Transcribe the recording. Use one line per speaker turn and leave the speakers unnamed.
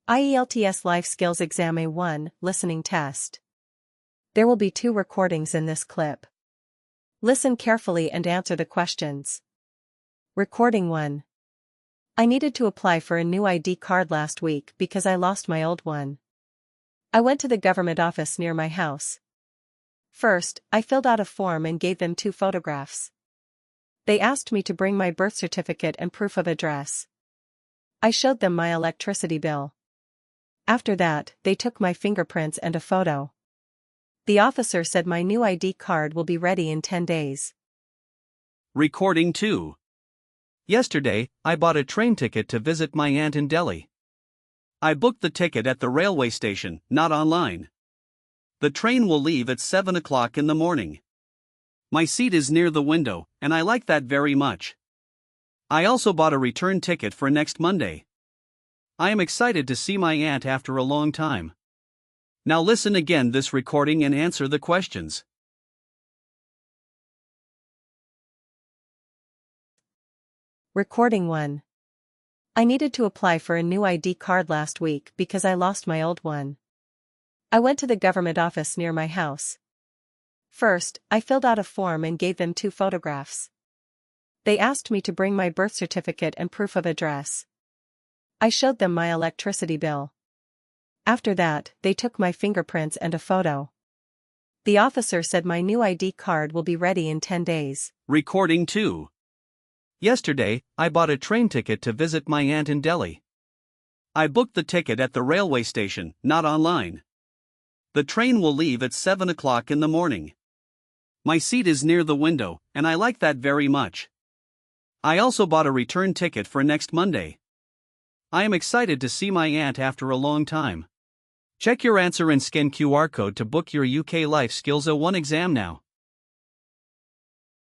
IELTS Life Skills Exam A1 Listening Test. There will be 2 recordings in this clip. Listen carefully and answer the questions. Recording 1. I needed to apply for a new ID card last week because I lost my old one. I went to the government office near my house. First, I filled out a form and gave them 2 photographs. They asked me to bring my birth certificate and proof of address. I showed them my electricity bill. After that, they took my fingerprints and a photo. The officer said my new ID card will be ready in 10 days.
Recording 2. Yesterday, I bought a train ticket to visit my aunt in Delhi. I booked the ticket at the railway station, not online. The train will leave at 7 o'clock in the morning. My seat is near the window, and I like that very much. I also bought a return ticket for next Monday. I am excited to see my aunt after a long time. Now listen again this recording and answer the questions.
Recording 1. I needed to apply for a new ID card last week because I lost my old one. I went to the government office near my house. First, I filled out a form and gave them 2 photographs. They asked me to bring my birth certificate and proof of address. I showed them my electricity bill. After that, they took my fingerprints and a photo. The officer said my new ID card will be ready in 10 days.
Recording 2. Yesterday, I bought a train ticket to visit my aunt in Delhi. I booked the ticket at the railway station, not online. The train will leave at 7 o'clock in the morning. My seat is near the window, and I like that very much. I also bought a return ticket for next Monday. I am excited to see my aunt after a long time. Check your answer and scan QR code to book your UK Life Skills A1 exam now.